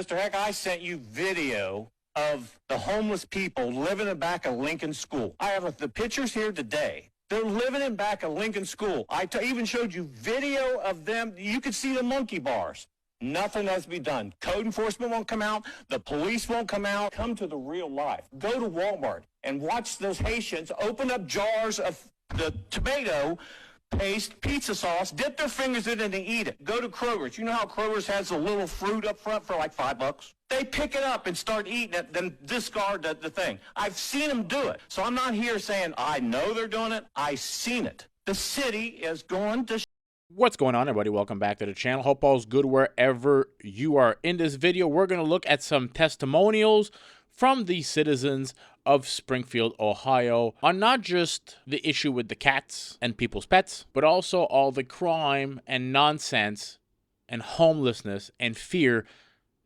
Mr. Heck, I sent you video of the homeless people living in the back of Lincoln School. I have the pictures here today. They're living in back of Lincoln School. I even showed you video of them. You could see the monkey bars. Nothing has to be done. Code enforcement won't come out. The police won't come out. Come to the real life. Go to Walmart and watch those Haitians open up jars of the tomato paste, pizza sauce, dip their fingers in it and eat it. Go to Kroger's. You know how Kroger's has a little fruit up front for like $5? They pick it up and start eating it, then discard the thing. I've seen them do it. So I'm not here saying I know they're doing it. I've seen it. The city is going to... What's going on, everybody? Welcome back to the channel. Hope all's good wherever you are. In this video, we're going to look at some testimonials from the citizens of Springfield, Ohio, on not just the issue with the cats and people's pets, but also all the crime and nonsense and homelessness and fear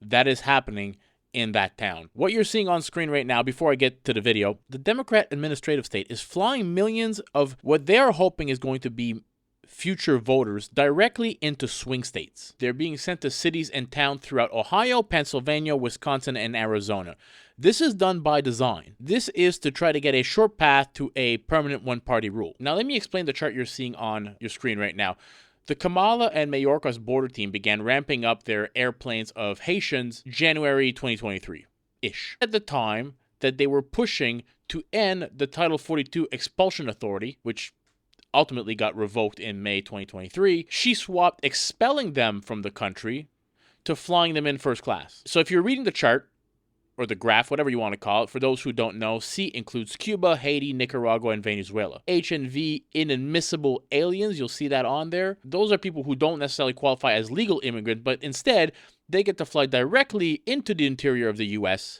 that is happening in that town. What you're seeing on screen right now, before I get to the video, the Democrat administrative state is flying millions of what they are hoping is going to be future voters directly into swing states. They're being sent to cities and towns throughout Ohio, Pennsylvania, Wisconsin, and Arizona. This is done by design. This is to try to get a short path to a permanent one-party rule. Now, let me explain the chart you're seeing on your screen right now. The Kamala and Mayorkas border team began ramping up their airplanes of Haitians January 2023-ish. At the time that they were pushing to end the Title 42 expulsion authority, which ultimately got revoked in May 2023, she swapped expelling them from the country to flying them in first class. So if you're reading the chart, or the graph, whatever you want to call it, for those who don't know, C includes Cuba, Haiti, Nicaragua, and Venezuela. H and V, inadmissible aliens, you'll see that on there. Those are people who don't necessarily qualify as legal immigrants, but instead, they get to fly directly into the interior of the U.S.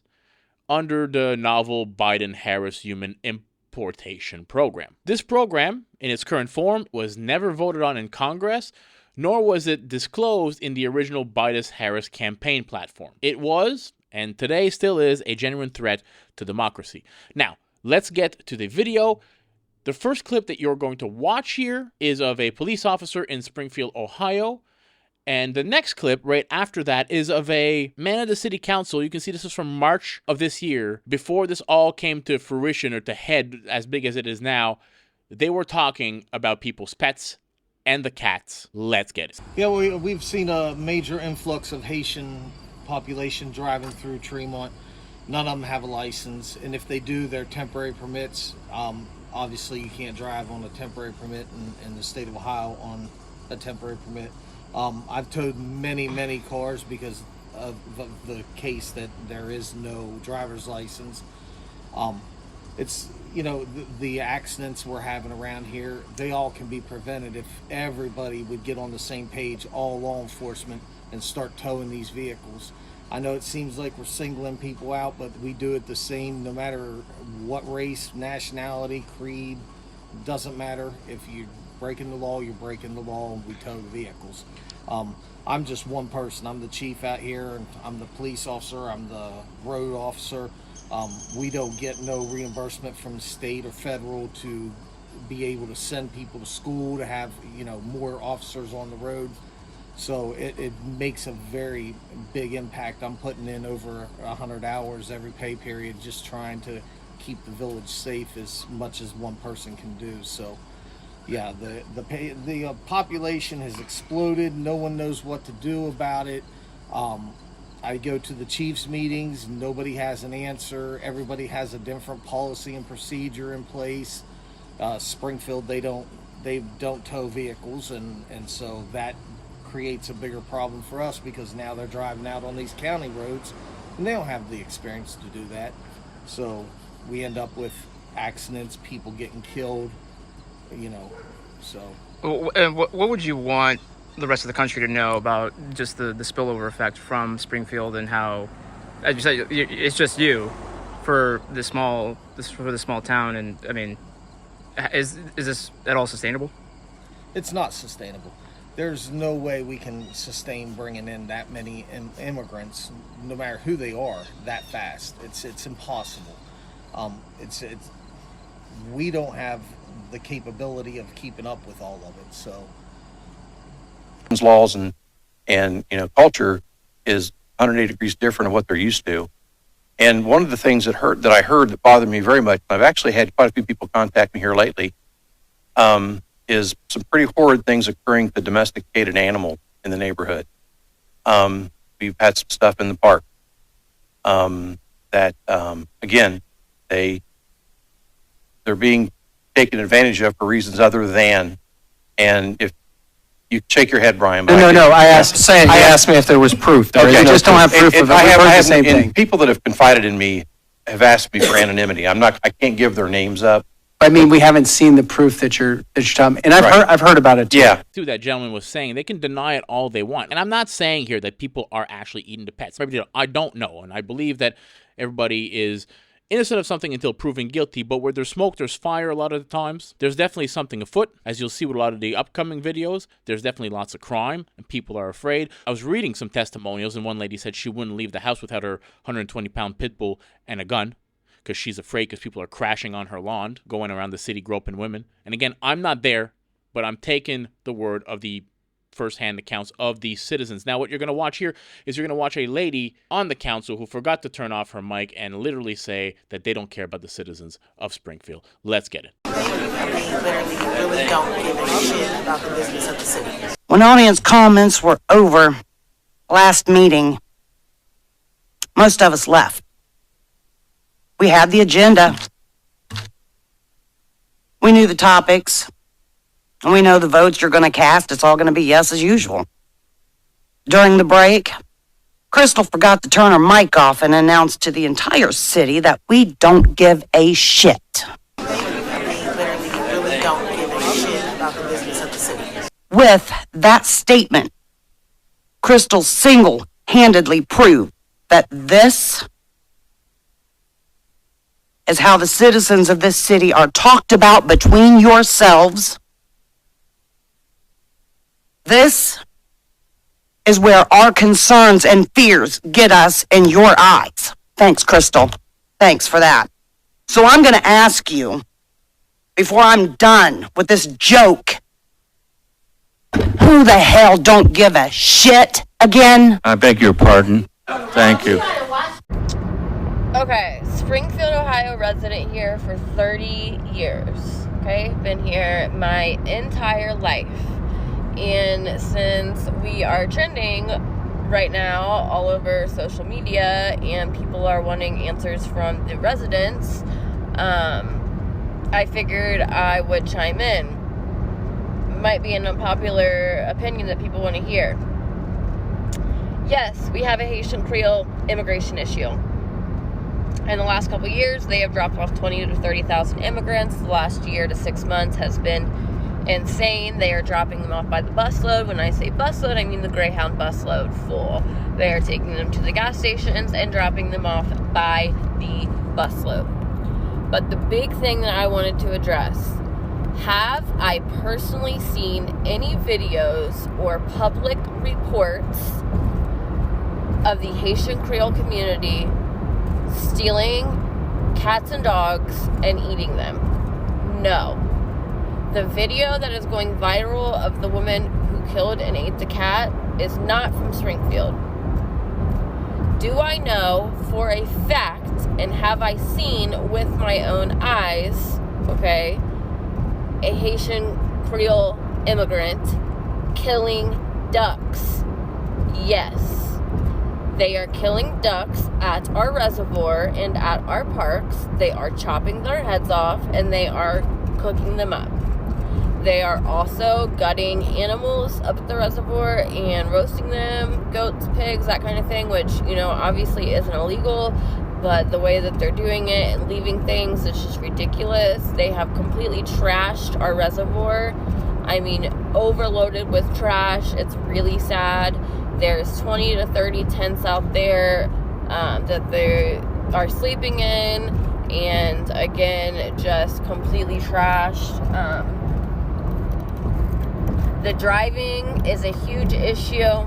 under the novel Biden-Harris Human Importation Program. This program, in its current form, was never voted on in Congress, nor was it disclosed in the original Biden-Harris campaign platform. It was, and today still is, a genuine threat to democracy. Now, let's get to the video. The first clip that you're going to watch here is of a police officer in Springfield, Ohio. And the next clip right after that is of a man of the city council. You can see this is from March of this year. Before this all came to fruition or to head as big as it is now, they were talking about people's pets and the cats. Let's get it. Yeah, we've seen a major influx of Haitian population driving through Tremont. None of them have a license, and if they do, they're temporary permits. Obviously, you can't drive on a temporary permit in the state of Ohio on a temporary permit. I've towed many cars because of the case that there is no driver's license. It's, you know, the accidents we're having around here, they all can be prevented if everybody would get on the same page, all law enforcement, and start towing these vehicles. I know it seems like we're singling people out, but we do it the same no matter what race, nationality, creed. Doesn't matter. If you're breaking the law, you're breaking the law, and we tow the vehicles. I'm just one person. I'm the chief out here, and I'm the police officer, I'm the road officer. We don't get no reimbursement from the state or federal to be able to send people to school, to have, you know, more officers on the road. So it makes a very big impact. I'm putting in over 100 hours every pay period just trying to keep the village safe as much as one person can do. So yeah, the population has exploded. No one knows what to do about it. I go to the chief's meetings, nobody has an answer. Everybody has a different policy and procedure in place. Springfield, they don't tow vehicles, and so that creates a bigger problem for us because now they're driving out on these county roads and they don't have the experience to do that. So we end up with accidents, people getting killed, you know. So what would you want the rest of the country to know about just the spillover effect from Springfield, and how, as you said, it's just you for this small town? And I mean, is this at all sustainable? It's not sustainable. There's no way we can sustain bringing in that many immigrants, no matter who they are, that fast. It's impossible. We don't have the capability of keeping up with all of it. So laws and you know, culture is 180 degrees different of what they're used to. And one of the things that I heard that bothered me very much, and I've actually had quite a few people contact me here lately, is some pretty horrid things occurring to domesticated animals in the neighborhood. We've had some stuff in the park that, again, they're being taken advantage of for reasons other than, and if you shake your head, Brian. No. I asked me if there was proof. I just don't have proof of it. I have the same thing. People that have confided in me have asked me for anonymity. I can't give their names up. I mean, we haven't seen the proof that you're talking, and I've heard about it too. Yeah. That gentleman was saying, they can deny it all they want. And I'm not saying here that people are actually eating the pets. I don't know. And I believe that everybody is innocent of something until proven guilty, but where there's smoke, there's fire a lot of the times. There's definitely something afoot. As you'll see with a lot of the upcoming videos, there's definitely lots of crime, and people are afraid. I was reading some testimonials, and one lady said she wouldn't leave the house without her 120-pound pit bull and a gun, because she's afraid because people are crashing on her lawn, going around the city groping women. And again, I'm not there, but I'm taking the word of the first-hand accounts of these citizens. Now, what you're going to watch here is you're going to watch a lady on the council who forgot to turn off her mic and literally say that they don't care about the citizens of Springfield. Let's get it. They really don't give a shit about the business of the city. When audience comments were over last meeting, most of us left. We had the agenda. We knew the topics. And we know the votes you're going to cast. It's all going to be yes as usual. During the break, Crystal forgot to turn her mic off and announced to the entire city that we don't give a shit. They really don't give a shit about the business of the city. With that statement, Crystal single-handedly proved that this is how the citizens of this city are talked about between yourselves. This is where our concerns and fears get us in your eyes. Thanks, Crystal. Thanks for that. So I'm going to ask you, before I'm done with this joke, who the hell don't give a shit again? I beg your pardon. Thank you. Okay, Springfield, Ohio resident here for 30 years. Okay, been here my entire life. And since we are trending right now all over social media and people are wanting answers from the residents, I figured I would chime in. Might be an unpopular opinion that people want to hear. Yes, we have a Haitian Creole immigration issue. In the last couple of years, they have dropped off 20 to 30,000 immigrants. The last year to 6 months has been insane. They are dropping them off by the busload. When I say busload, I mean the Greyhound busload full. They are taking them to the gas stations and dropping them off by the busload. But the big thing that I wanted to address, have I personally seen any videos or public reports of the Haitian Creole community stealing cats and dogs and eating them? No. The video that is going viral of the woman who killed and ate the cat is not from Springfield. Do I know for a fact, and have I seen with my own eyes, okay, a Haitian Creole immigrant killing ducks? Yes. They are killing ducks at our reservoir and at our parks. They are chopping their heads off and they are cooking them up. They are also gutting animals up at the reservoir and roasting them, goats, pigs, that kind of thing, which, you know, obviously isn't illegal, but the way that they're doing it and leaving things is just ridiculous. They have completely trashed our reservoir. I mean, overloaded with trash. It's really sad. There's 20 to 30 tents out there that they are sleeping in, and again, just completely trashed. The driving is a huge issue.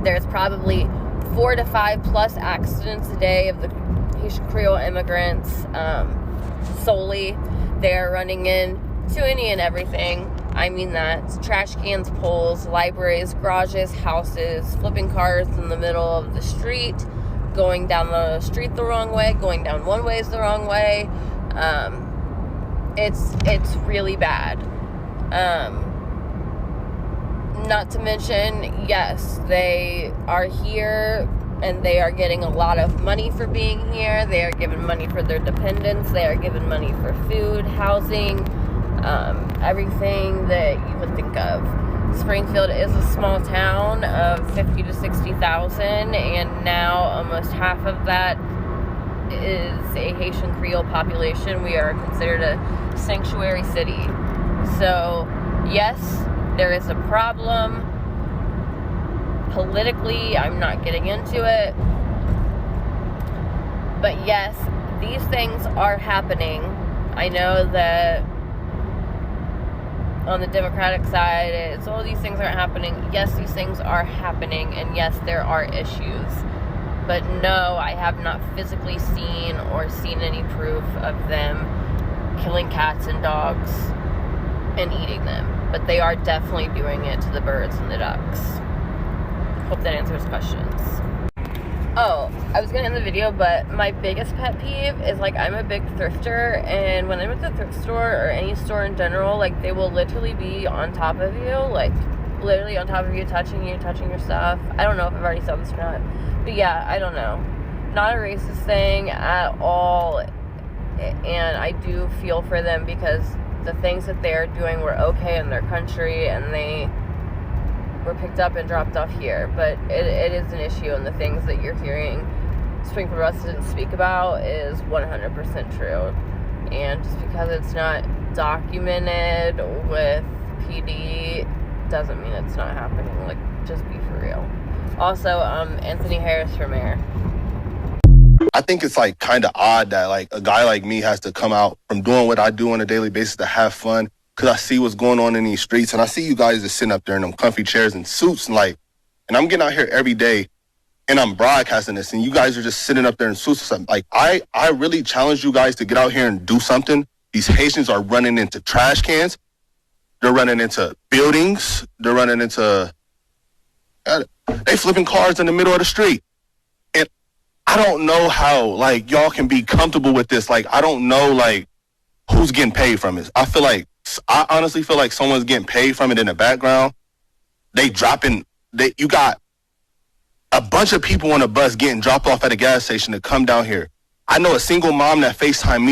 There's probably 4 to 5 plus accidents a day of the Haitian Creole immigrants solely. They're running in to any and everything. I mean that. Trash cans, poles, libraries, garages, houses, flipping cars in the middle of the street, going down the street the wrong way, going down one way is the wrong way. It's really bad. Not to mention, yes, they are here and they are getting a lot of money for being here. They are given money for their dependents. They are given money for food, housing, everything that you would think of. Springfield is a small town of 50 to 60,000, and now almost half of that is a Haitian Creole population. We are considered a sanctuary city. So, yes, there is a problem. Politically, I'm not getting into it. But yes, these things are happening. I know that on the Democratic side, it's all these things aren't happening. Yes, these things are happening, and yes, there are issues. But no, I have not physically seen or seen any proof of them killing cats and dogs and eating them. But they are definitely doing it to the birds and the ducks. Hope that answers questions. Oh, I was gonna end the video, but my biggest pet peeve is, like, I'm a big thrifter, and when I'm at the thrift store or any store in general, like, they will literally be on top of you, like, literally on top of you, touching your stuff. I don't know if I've already said this or not, but yeah, I don't know. Not a racist thing at all, and I do feel for them because the things that they're doing were okay in their country, and they were picked up and dropped off here. But it is an issue, and the things that you're hearing Springfield residents speak about is 100% true. And just because it's not documented with PD doesn't mean it's not happening. Like, just be for real. Also, Anthony Harris for mayor. I think it's like kind of odd that like a guy like me has to come out from doing what I do on a daily basis to have fun, because I see what's going on in these streets, and I see you guys just sitting up there in them comfy chairs and suits, and I'm getting out here every day and I'm broadcasting this, and you guys are just sitting up there in suits or something. Like, I really challenge you guys to get out here and do something. These Haitians are running into trash cans. They're running into buildings. They're running into, they flipping cars in the middle of the street. And I don't know how, like, y'all can be comfortable with this. Like, I don't know, like, who's getting paid from it. I honestly feel like someone's getting paid from it in the background. You got a bunch of people on a bus getting dropped off at a gas station to come down here. I know a single mom that FaceTimed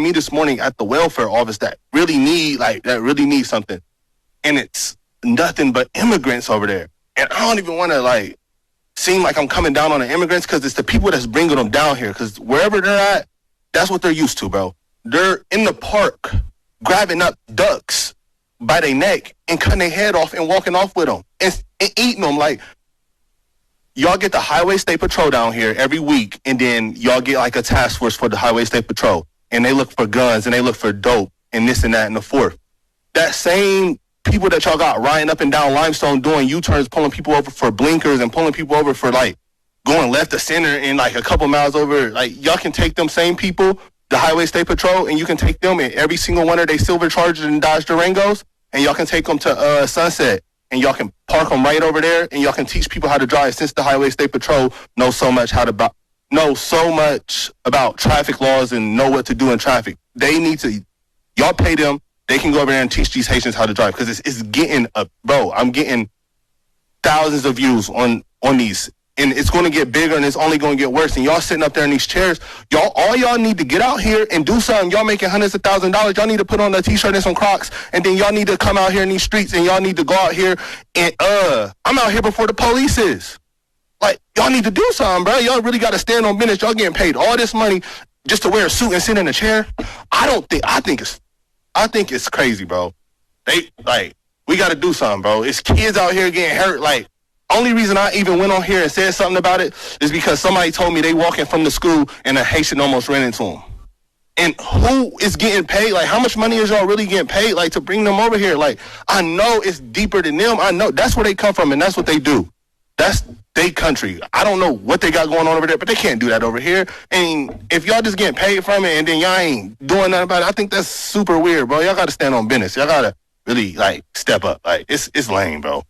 me this morning at the welfare office that really need something. And it's nothing but immigrants over there. And I don't even want to, like, seem like I'm coming down on the immigrants, because it's the people that's bringing them down here. Because wherever they're at, that's what they're used to, bro. They're in the park grabbing up ducks by their neck and cutting their head off and walking off with them and eating them. Like, y'all get the Highway State Patrol down here every week, and then y'all get like a task force for the Highway State Patrol, and they look for guns and they look for dope and this and that and the fourth. That same people that y'all got riding up and down Limestone doing U-turns, pulling people over for blinkers and pulling people over for, like, going left to center and, like, a couple miles over. Like, y'all can take them same people, the Highway State Patrol, and you can take them in every single one of their silver Chargers and Dodge Durangos, and y'all can take them to Sunset, and y'all can park them right over there, and y'all can teach people how to drive, since the Highway State Patrol knows so much about traffic laws and know what to do in traffic. Y'all pay them. They can go over there and teach these Haitians how to drive, because it's getting I'm getting thousands of views on these, and it's going to get bigger, and it's only going to get worse. And y'all sitting up there in these chairs, all y'all need to get out here and do something. Y'all making hundreds of thousands of dollars. Y'all need to put on a t-shirt and some Crocs, and then y'all need to come out here in these streets, and y'all need to go out here and I'm out here before the police is. Like, y'all need to do something, bro. Y'all really got to stand on business. Y'all getting paid all this money just to wear a suit and sit in a chair. I think it's crazy, bro. We got to do something, bro. It's kids out here getting hurt. Like, only reason I even went on here and said something about it is because somebody told me they walking from the school and a Haitian almost ran into them. And who is getting paid? Like, how much money is y'all really getting paid, like, to bring them over here? Like, I know it's deeper than them. I know that's where they come from, and that's what they do. That's their country. I don't know what they got going on over there, but they can't do that over here. And if y'all just getting paid from it and then y'all ain't doing nothing about it, I think that's super weird, bro. Y'all got to stand on business. Y'all got to really like step up. Like it's lame, bro.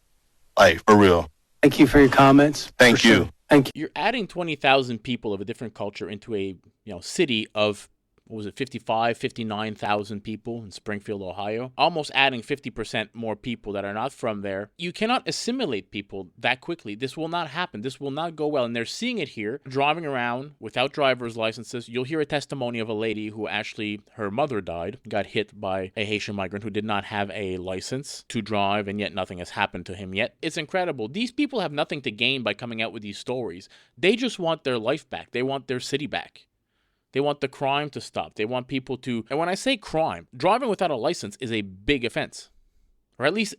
Like for real. Thank you for your comments. Thank you. Sure. Thank you. You're adding 20,000 people of a different culture into a city of, what was it, 59,000 people in Springfield, Ohio, almost adding 50% more people that are not from there. You cannot assimilate people that quickly. This will not happen. This will not go well. And they're seeing it here, driving around without driver's licenses. You'll hear a testimony of a lady who actually, her mother died, got hit by a Haitian migrant who did not have a license to drive, and yet nothing has happened to him yet. It's incredible. These people have nothing to gain by coming out with these stories. They just want their life back. They want their city back. They want the crime to stop. They want people to... And when I say crime, driving without a license is a big offense. Or at least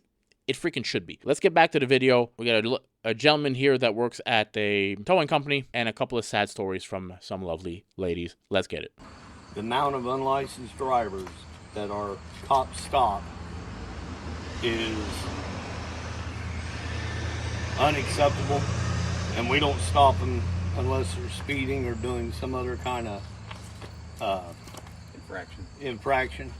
it freaking should be. Let's get back to the video. We got a gentleman here that works at a towing company and a couple of sad stories from some lovely ladies. Let's get it. The amount of unlicensed drivers that our cops stop is unacceptable. And we don't stop them unless they're speeding or doing some other kind of infraction.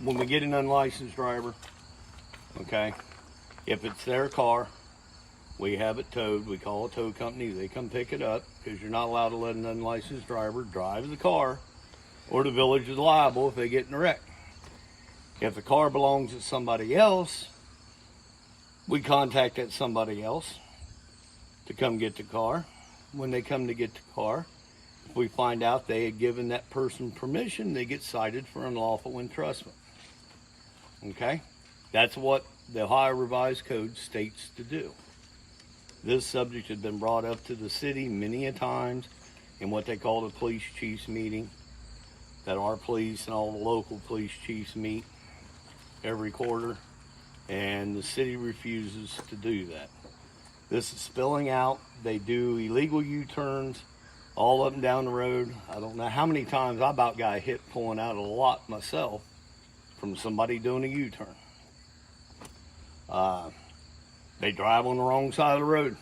When we get an unlicensed driver, okay, if it's their car, we have it towed. We call a tow company. They come pick it up, because you're not allowed to let an unlicensed driver drive the car, or the village is liable if they get in a wreck. If the car belongs to somebody else, we contact that somebody else to come get the car. When they come to get the car, if we find out they had given that person permission, they get cited for unlawful entrustment. Okay? That's what the Ohio Revised Code states to do. This subject has been brought up to the city many a times in what they call the police chiefs meeting, that our police and all the local police chiefs meet every quarter, and the city refuses to do that. This is spilling out. They do illegal U-turns all up and down the road. I don't know how many times I about got hit pulling out of the lot myself from somebody doing a U-turn. They drive on the wrong side of the road.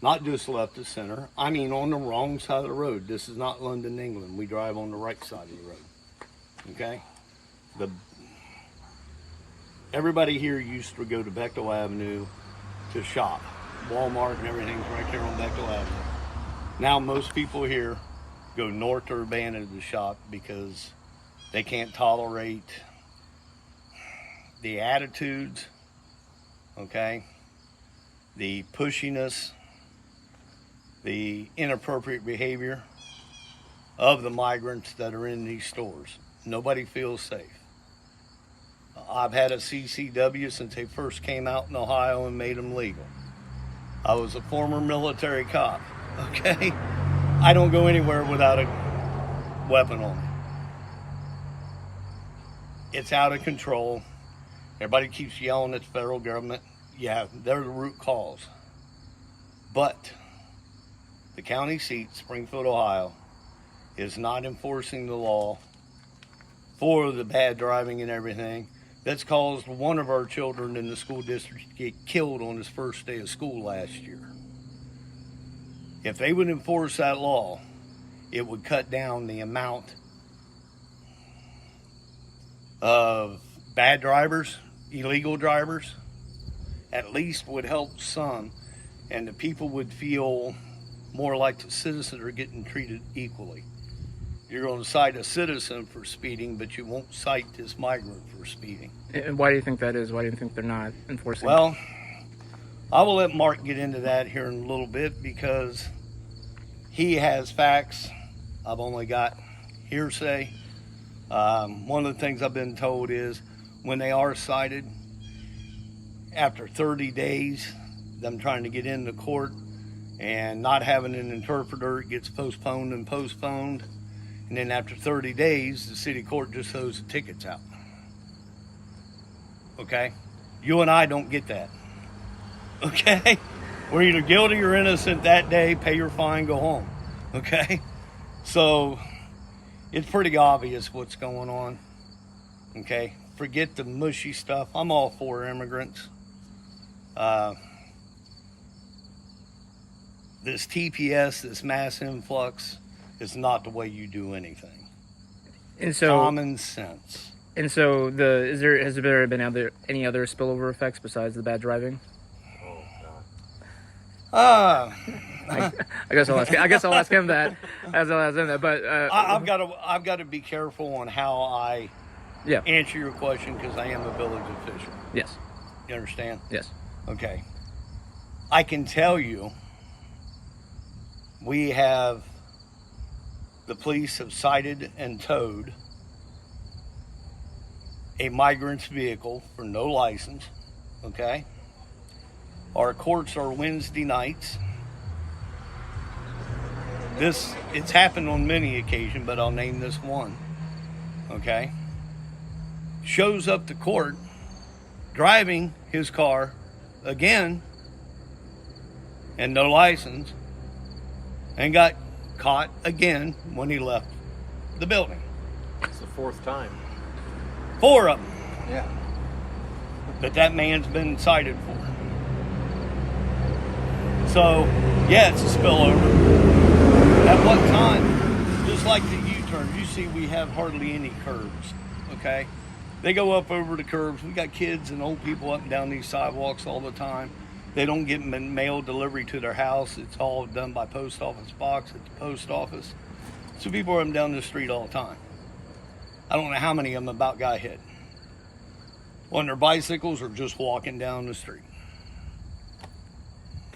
Not just left to center. I mean on the wrong side of the road. This is not London, England. We drive on the right side of the road. Okay? Everybody here used to go to Bechtel Avenue to shop. Walmart and everything's right there on Bechtel Avenue. Now most people here go north to Urbana to shop because they can't tolerate the attitudes, okay, the pushiness, the inappropriate behavior of the migrants that are in these stores. Nobody feels safe. I've had a CCW since they first came out in Ohio and made them legal. I was a former military cop, okay? I don't go anywhere without a weapon on me. It's out of control. Everybody keeps yelling at the federal government. Yeah, they're the root cause. But the county seat, Springfield, Ohio, is not enforcing the law for the bad driving and everything. That's caused one of our children in the school district to get killed on his first day of school last year. If they would enforce that law, it would cut down the amount of bad drivers, illegal drivers. At least would help some, and the people would feel more like the citizens are getting treated equally. You're going to cite a citizen for speeding, but you won't cite this migrant for speeding. And why do you think that is? Why do you think they're not enforcing? Well, I will let Mark get into that here in a little bit because he has facts. I've only got hearsay. One of the things I've been told is when they are cited, after 30 days, them trying to get into court and not having an interpreter, it gets postponed and postponed. And then after 30 days, the city court just throws the tickets out. Okay? You and I don't get that. Okay? We're either guilty or innocent that day, pay your fine, go home. Okay? So, it's pretty obvious what's going on. Okay? Forget the mushy stuff. I'm all for immigrants. This TPS, this mass influx, is not the way you do anything. And so common sense. And so has there been any other spillover effects besides the bad driving? I guess I'll ask him that. But I've got to be careful on how I answer your question because I am a village official. Yes. You understand? Yes. Okay. I can tell you, the police have cited and towed a migrant's vehicle for no license. Okay. Our courts are Wednesday nights. It's happened on many occasions, but I'll name this one. Okay. Shows up to court driving his car again and no license and got caught again when he left the building. It's the fourth time. 4 of them. Yeah. That man's been cited for. So, yeah, it's a spillover. At what time, just like the U-turns, you see we have hardly any curbs, okay? They go up over the curbs. We got kids and old people up and down these sidewalks all the time. They don't get mail delivery to their house. It's all done by post office box at the post office. So people are up and down the street all the time. I don't know how many of them about got hit. On their bicycles or just walking down the street.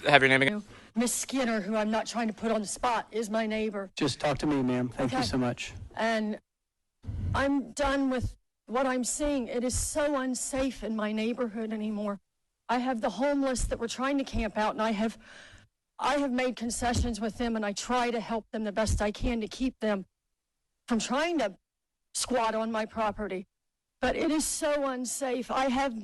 Have your name again? Miss Skinner, who I'm not trying to put on the spot, is my neighbor. Just talk to me, ma'am. Thank you so much. And I'm done with what I'm seeing. It is so unsafe in my neighborhood anymore. I have the homeless that were trying to camp out, and I have made concessions with them, and I try to help them the best I can to keep them from trying to squat on my property. But it is so unsafe. I have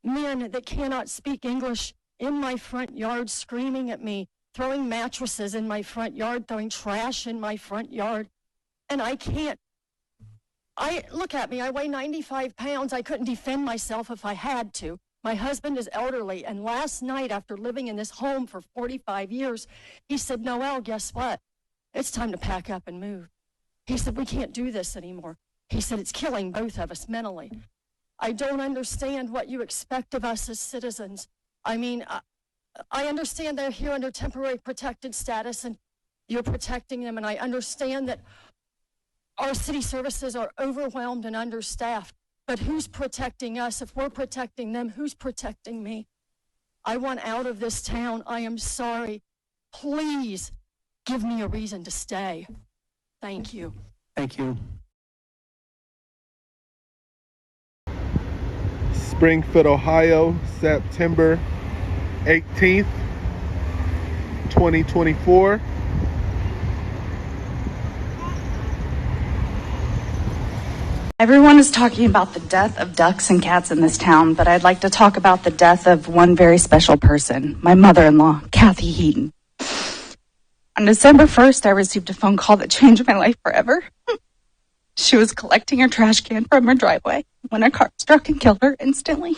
men that cannot speak English in my front yard screaming at me, throwing mattresses in my front yard, throwing trash in my front yard. And I can't. Look at me, I weigh 95 pounds. I couldn't defend myself if I had to. My husband is elderly, and last night, after living in this home for 45 years, he said, Noelle, guess what? It's time to pack up and move. He said, we can't do this anymore. He said, it's killing both of us mentally. I don't understand what you expect of us as citizens. I mean, I understand they're here under temporary protected status, and you're protecting them, and I understand that our city services are overwhelmed and understaffed. But who's protecting us? If we're protecting them, who's protecting me? I want out of this town. I am sorry. Please give me a reason to stay. Thank you. Thank you. Springfield, Ohio, September 18th, 2024. Everyone is talking about the death of ducks and cats in this town, but I'd like to talk about the death of one very special person, my mother-in-law, Kathy Heaton. On December 1st, I received a phone call that changed my life forever. She was collecting her trash can from her driveway when a car struck and killed her instantly.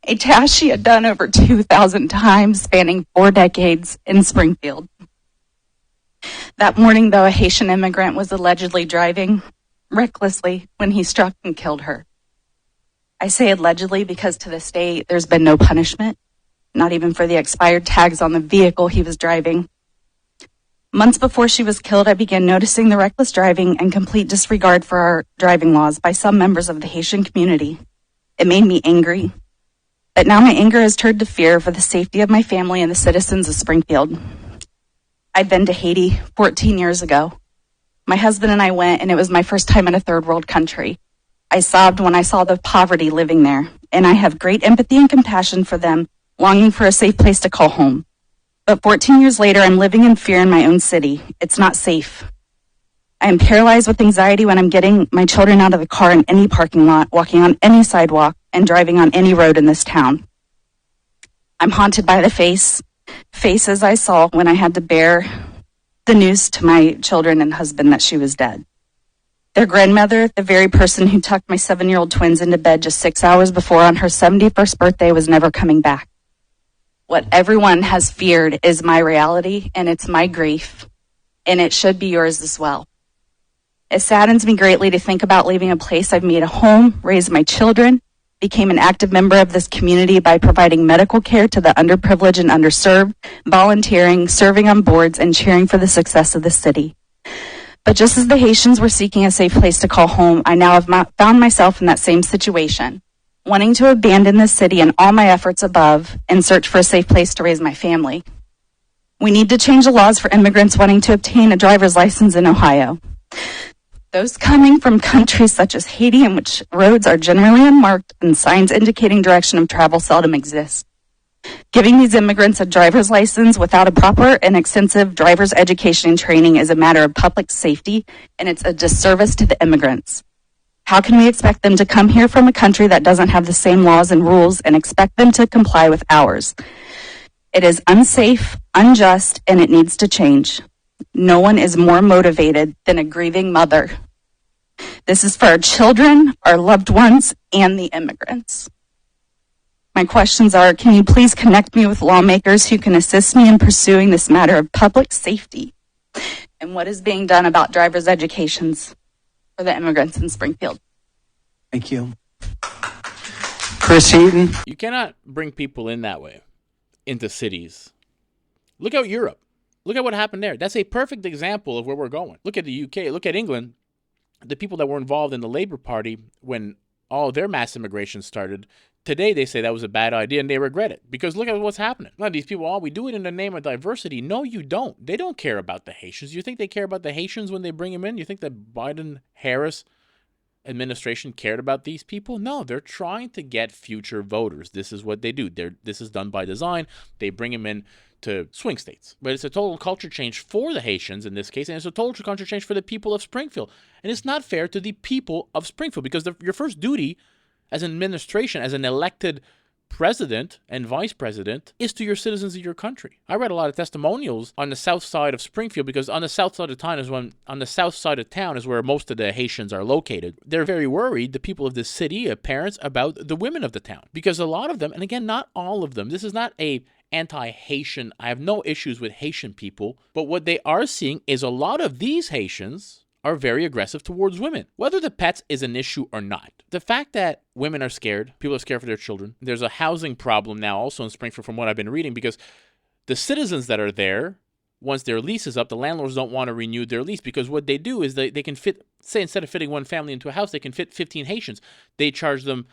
A task she had done over 2,000 times, spanning 4 decades in Springfield. That morning, though, a Haitian immigrant was allegedly driving recklessly when he struck and killed her. I say allegedly because to this day, there's been no punishment, not even for the expired tags on the vehicle he was driving. Months before she was killed, I began noticing the reckless driving and complete disregard for our driving laws by some members of the Haitian community. It made me angry. But now my anger has turned to fear for the safety of my family and the citizens of Springfield. I'd been to Haiti 14 years ago. My husband and I went, and it was my first time in a third world country. I sobbed when I saw the poverty living there, and I have great empathy and compassion for them, longing for a safe place to call home. But 14 years later, I'm living in fear in my own city. It's not safe. I am paralyzed with anxiety when I'm getting my children out of the car in any parking lot, walking on any sidewalk, and driving on any road in this town. I'm haunted by the faces I saw when I had to bear the news to my children and husband that she was dead. Their grandmother, the very person who tucked my 7-year-old twins into bed just 6 hours before on her 71st birthday, was never coming back. What everyone has feared is my reality, and it's my grief, and it should be yours as well. It saddens me greatly to think about leaving a place I've made a home, raised my children, became an active member of this community by providing medical care to the underprivileged and underserved, volunteering, serving on boards, and cheering for the success of the city. But just as the Haitians were seeking a safe place to call home, I now have found myself in that same situation, wanting to abandon this city and all my efforts above in search for a safe place to raise my family. We need to change the laws for immigrants wanting to obtain a driver's license in Ohio. Those coming from countries such as Haiti, in which roads are generally unmarked and signs indicating direction of travel seldom exist. Giving these immigrants a driver's license without a proper and extensive driver's education and training is a matter of public safety, and it's a disservice to the immigrants. How can we expect them to come here from a country that doesn't have the same laws and rules and expect them to comply with ours? It is unsafe, unjust, and it needs to change. No one is more motivated than a grieving mother. This is for our children, our loved ones, and the immigrants. My questions are, can you please connect me with lawmakers who can assist me in pursuing this matter of public safety? And what is being done about driver's educations for the immigrants in Springfield? Thank you. Chris Heaton. You cannot bring people in that way into cities. Look at Europe. Look at what happened there. That's a perfect example of where we're going. Look at the UK. Look at England. The people that were involved in the Labour Party when all their mass immigration started, today they say that was a bad idea and they regret it. Because look at what's happening. Now, these people, we do it in the name of diversity. No, you don't. They don't care about the Haitians. You think they care about the Haitians when they bring them in? You think that Biden-Harris administration cared about these people? No, they're trying to get future voters. This is what they do. This is done by design. They bring them in to swing states. But it's a total culture change for the Haitians in this case, and it's a total culture change for the people of Springfield. And it's not fair to the people of Springfield because your first duty as an administration, as an elected president and vice president, is to your citizens of your country. I read a lot of testimonials on the south side of Springfield because on the south side of town is where most of the Haitians are located. They're very worried, the people of this city, parents, about the women of the town. Because a lot of them, and again, not all of them, this is not a anti-Haitian, I have no issues with Haitian people, but what they are seeing is a lot of these Haitians are very aggressive towards women, whether the pets is an issue or not. The fact that women are scared, people are scared for their children. There's a housing problem now also in Springfield from what I've been reading because the citizens that are there, once their lease is up, the landlords don't want to renew their lease because what they do is they can fit, say instead of fitting one family into a house, they can fit 15 Haitians. They charge them,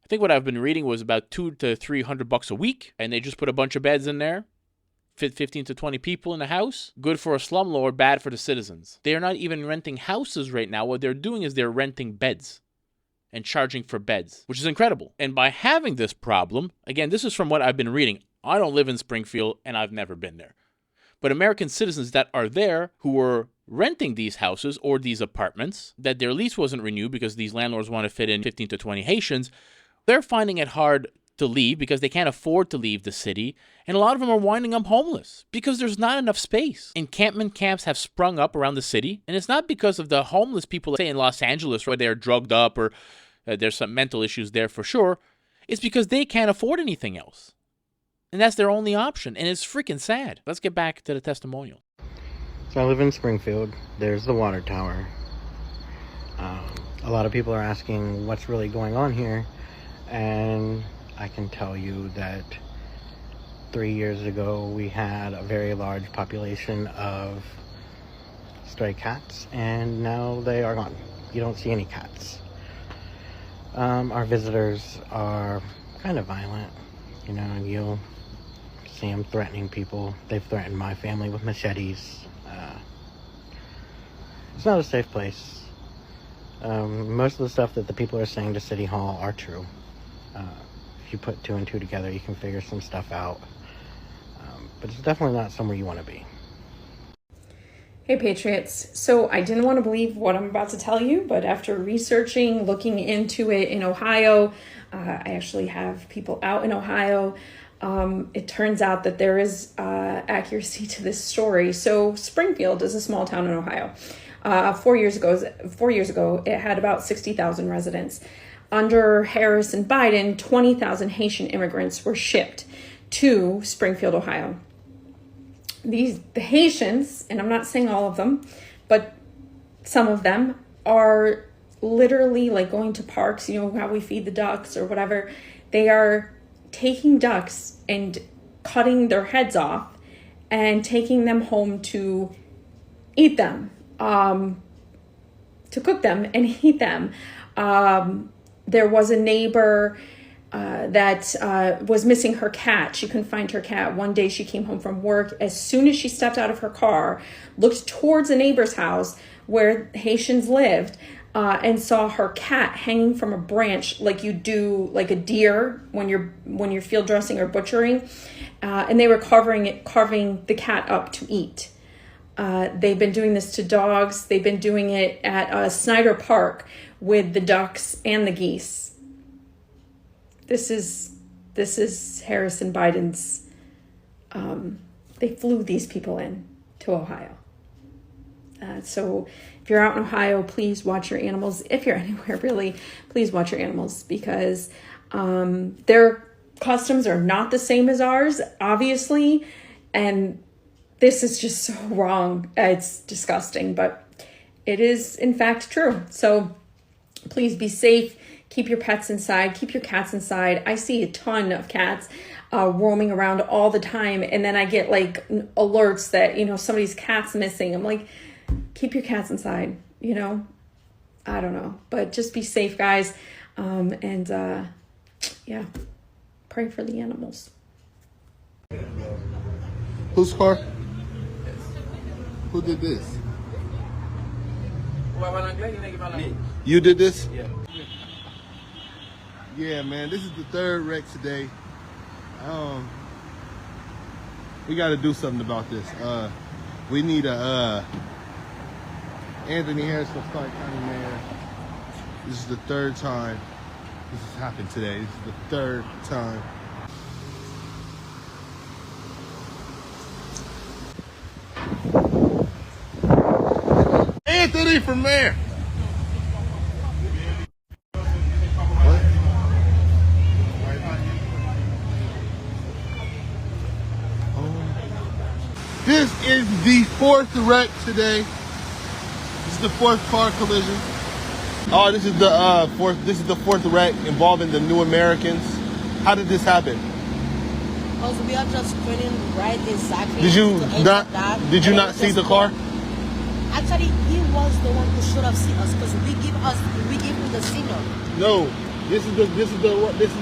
I think what I've been reading was about $200 to $300 a week, and they just put a bunch of beds in there. Fit 15 to 20 people in a house. Good for a slumlord, bad for the citizens. They are not even renting houses right now. What they're doing is they're renting beds and charging for beds, which is incredible. And by having this problem, again, this is from what I've been reading. I don't live in Springfield and I've never been there. But American citizens that are there who were renting these houses or these apartments, that their lease wasn't renewed because these landlords want to fit in 15 to 20 Haitians, they're finding it hard to leave because they can't afford to leave the city, and a lot of them are winding up homeless because there's not enough space. Encampment camps have sprung up around the city, and it's not because of the homeless people, say in Los Angeles, where they're drugged up or there's some mental issues there for sure. It's because they can't afford anything else, and that's their only option, and it's freaking sad. Let's get back to the testimonial. So I live in Springfield. There's the water tower. A lot of people are asking what's really going on here, and I can tell you that 3 years ago we had a very large population of stray cats, and now they are gone. You don't see any cats. Our visitors are kind of violent. You know, you'll see them threatening people. They've threatened my family with machetes. It's not a safe place. Most of the stuff that the people are saying to City Hall are true. If you put two and two together, you can figure some stuff out. But it's definitely not somewhere you want to be. Hey Patriots, so I didn't want to believe what I'm about to tell you, but after researching, looking into it in Ohio, I actually have people out in Ohio. It turns out that there is accuracy to this story. So Springfield is a small town in Ohio. 4 years ago, it had about 60,000 residents. Under Harris and Biden, 20,000 Haitian immigrants were shipped to Springfield, Ohio. The Haitians, and I'm not saying all of them, but some of them are literally like going to parks, you know, how we feed the ducks or whatever. They are taking ducks and cutting their heads off and taking them home to eat them, to cook them and eat them. There was a neighbor that was missing her cat. She couldn't find her cat. One day she came home from work. As soon as she stepped out of her car, looked towards a neighbor's house where Haitians lived, and saw her cat hanging from a branch like you do like a deer when you're field dressing or butchering. And they were carving the cat up to eat. They've been doing this to dogs. They've been doing it at Snyder Park with the ducks and the geese. This is Harrison Biden's. They flew these people in to Ohio. So if you're out in Ohio, please watch your animals. If you're anywhere, really, please watch your animals, because their customs are not the same as ours, obviously. And this is just so wrong. It's disgusting, but it is in fact true. So please be safe. Keep your pets inside. Keep your cats inside. I see a ton of cats roaming around all the time. And then I get like alerts that, you know, somebody's cat's missing. I'm like, keep your cats inside, you know? I don't know. But just be safe, guys. Yeah, pray for the animals. Whose car? Who did this? You did this? Yeah. Yeah, man, this is the third wreck today. We got to do something about this. We need a Anthony Harris for Klein County Mayor. This is the third time this has happened today. This is the third time. Anthony for mayor. This is the fourth wreck today. This is the fourth car collision. Oh, this is the fourth. This is the fourth wreck involving the New Americans. How did this happen? Because we are just turning right exactly. Did you not see the car? Actually, he was the one who should have seen us, because we give him the signal. No, this is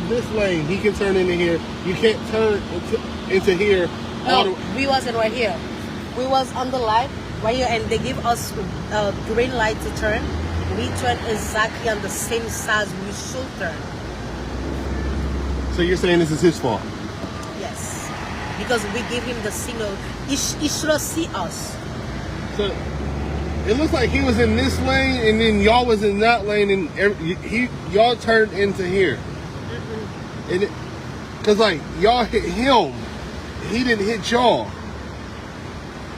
this lane. He can turn into here. You can't turn into here. No, we wasn't right here. We was on the light right here, and they give us a green light to turn. We turn exactly on the same side we should turn. So you're saying this is his fault? Yes, because we give him the signal. He should have seen us. So it looks like he was in this lane, and then y'all was in that lane, and y'all turned into here. And because like y'all hit him. He didn't hit y'all.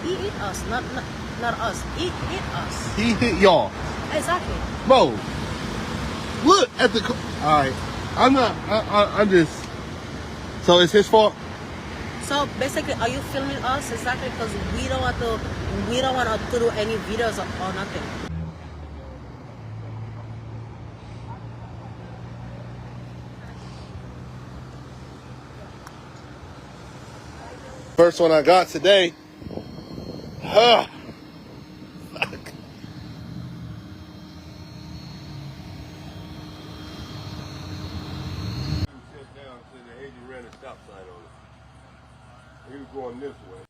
He hit us, not us. He hit us. He hit y'all. Exactly. Bro, look at the. All right, I'm just. So it's his fault. So basically, are you filming us? Exactly, because we don't want to do any videos or nothing. First one I got today. Fuck.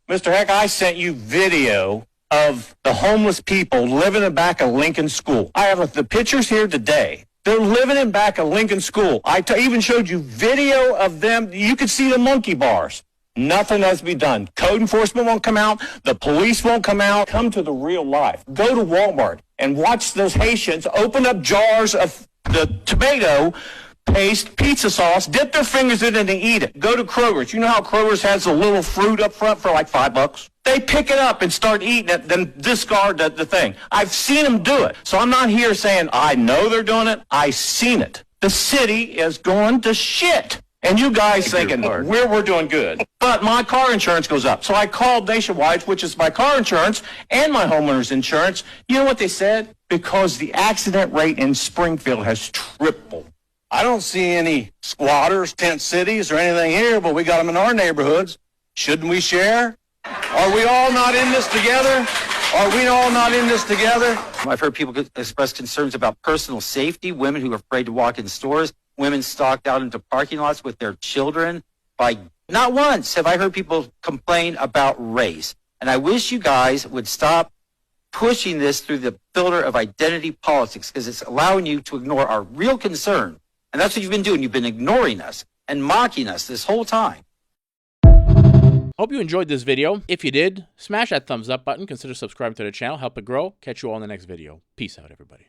Mr. Heck, I sent you video of the homeless people living in back of Lincoln School. I have the pictures here today. They're living in back of Lincoln School. I even showed you video of them. You could see the monkey bars. Nothing has to be done. Code enforcement won't come out. The police won't come out. Come to the real life. Go to Walmart and watch those Haitians open up jars of the tomato paste, pizza sauce, dip their fingers in it and eat it. Go to Kroger's. You know how Kroger's has a little fruit up front for like $5? They pick it up and start eating it, then discard the thing. I've seen them do it. So I'm not here saying I know they're doing it. I've seen it. The city is going to shit. And you guys thinking we're doing good. But my car insurance goes up. So I called Nationwide, which is my car insurance and my homeowner's insurance. You know what they said? Because the accident rate in Springfield has tripled. I don't see any squatters, tent cities, or anything here, but we got them in our neighborhoods. Shouldn't we share? Are we all not in this together? Are we all not in this together? I've heard people express concerns about personal safety, women who are afraid to walk in stores, women stalked out into parking lots with their children. Not once have I heard people complain about race. And I wish you guys would stop pushing this through the filter of identity politics, because it's allowing you to ignore our real concern. And that's what you've been doing. You've been ignoring us and mocking us this whole time. Hope you enjoyed this video. If you did, smash that thumbs up button. Consider subscribing to the channel. Help it grow. Catch you all in the next video. Peace out, everybody.